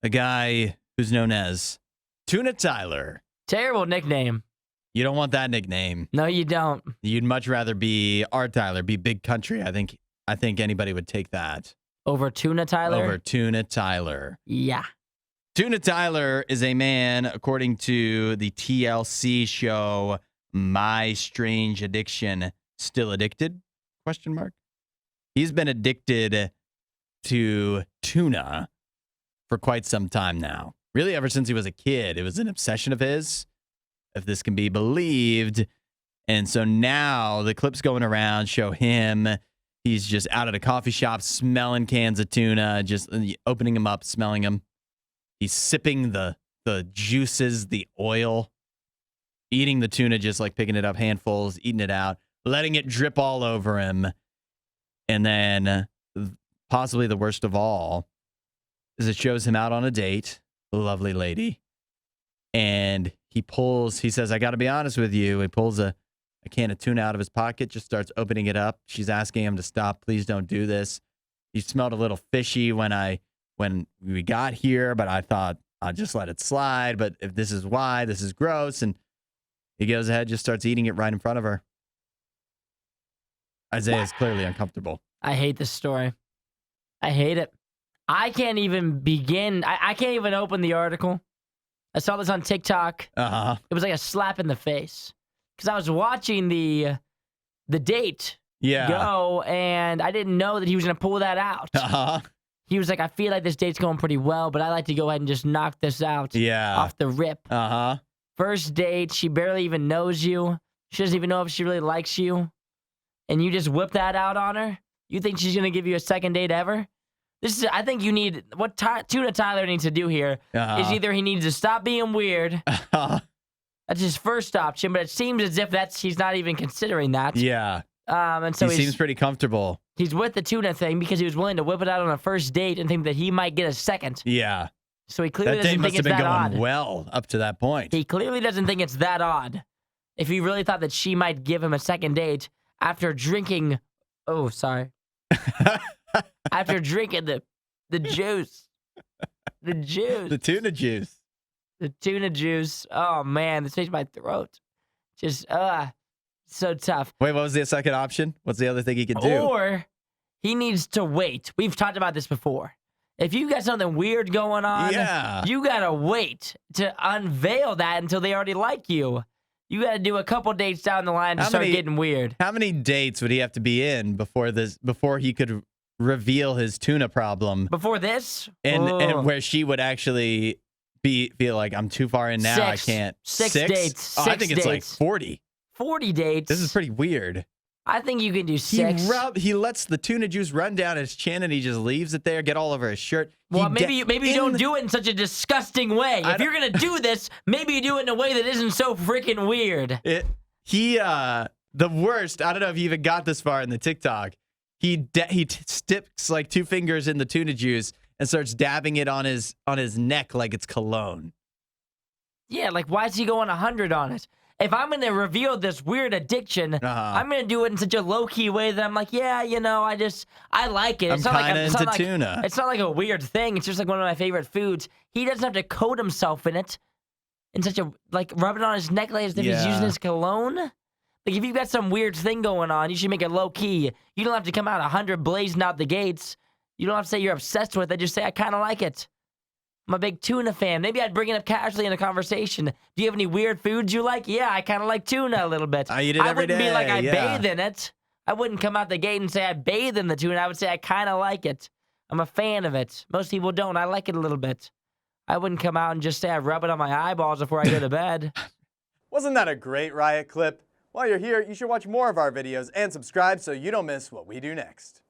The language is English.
a guy who's known as Tuna Tyler. Terrible nickname. You don't want that nickname. No, you don't. You'd much rather be R. Tyler, be Big Country. I think anybody would take that. Over Tuna Tyler? Over Tuna Tyler. Yeah. Tuna Tyler is a man, according to the TLC show My Strange Addiction, still addicted? Question mark. He's been addicted to tuna for quite some time now. Really, ever since he was a kid. It was an obsession of his, if this can be believed. And so now the clips going around show him. He's just out at a coffee shop smelling cans of tuna, just opening them up, smelling them. He's sipping the juices, the oil, eating the tuna, just like picking it up handfuls, eating it out, letting it drip all over him. And then possibly the worst of all is it shows him out on a date, a lovely lady. And he says, I got to be honest with you. He pulls a can of tuna out of his pocket, just starts opening it up. She's asking him to stop. Please don't do this. He smelled a little fishy when we got here, but I thought I'll just let it slide. But if this is why, this is gross. And he goes ahead, just starts eating it right in front of her. Isaiah is clearly uncomfortable. I hate this story. I hate it. I can't even begin. I can't even open the article. I saw this on TikTok. Uh-huh. It was like a slap in the face. Because I was watching the date go, and I didn't know that he was going to pull that out. Uh-huh. He was like, I feel like this date's going pretty well, but I like to go ahead and just knock this out off the rip. Uh-huh. First date, she barely even knows you. She doesn't even know if she really likes you. And you just whip that out on her? You think she's going to give you a second date ever? I think you need, what Tuna Tyler needs to do here is either he needs to stop being weird. That's his first option, but it seems as if he's not even considering that. Yeah. And so he seems pretty comfortable. He's with the tuna thing because he was willing to whip it out on a first date and think that he might get a second. Yeah. So he clearly doesn't think it's that odd. That date must have been going well up to that point. He clearly doesn't think it's that odd. If he really thought that she might give him a second date after drinking, after drinking the juice. The juice. The tuna juice. The tuna juice. Oh, man. This makes my throat. Just, so tough. Wait, what was the second option? What's the other thing he could do? Or he needs to wait. We've talked about this before. If you've got something weird going on, you got to wait to unveil that until they already like you. You got to do a couple dates down the line to start getting weird. How many dates would he have to be in before he could reveal his tuna problem? Before this? And where she would actually feel like, I'm too far in now. I can't. Six dates. I think it's like 40. 40 dates. This is pretty weird. I think you can do 6. He lets the tuna juice run down his chin and he just leaves it there, get all over his shirt. Well, maybe you don't do it in such a disgusting way. If you're going to do this, maybe you do it in a way that isn't so freaking weird. The worst, I don't know if you even got this far in the TikTok. He sticks like 2 fingers in the tuna juice and starts dabbing it on his neck like it's cologne. Yeah, like why is he going 100 on it? If I'm going to reveal this weird addiction, I'm going to do it in such a low-key way that I'm like, yeah, I like it. I'm kind of into tuna. It's not like a weird thing. It's just like one of my favorite foods. He doesn't have to coat himself in it in such a, like, rub it on his neck like as if he's using his cologne. Like, if you've got some weird thing going on, you should make it low-key. You don't have to come out 100 blazing out the gates. You don't have to say you're obsessed with it. Just say, I kind of like it. I'm a big tuna fan. Maybe I'd bring it up casually in a conversation. Do you have any weird foods you like? Yeah, I kind of like tuna a little bit. I eat it every day. I wouldn't be like I bathe in it. I wouldn't come out the gate and say I bathe in the tuna. I would say I kind of like it. I'm a fan of it. Most people don't. I like it a little bit. I wouldn't come out and just say I rub it on my eyeballs before I go to bed. Wasn't that a great Riot clip? While you're here, you should watch more of our videos and subscribe so you don't miss what we do next.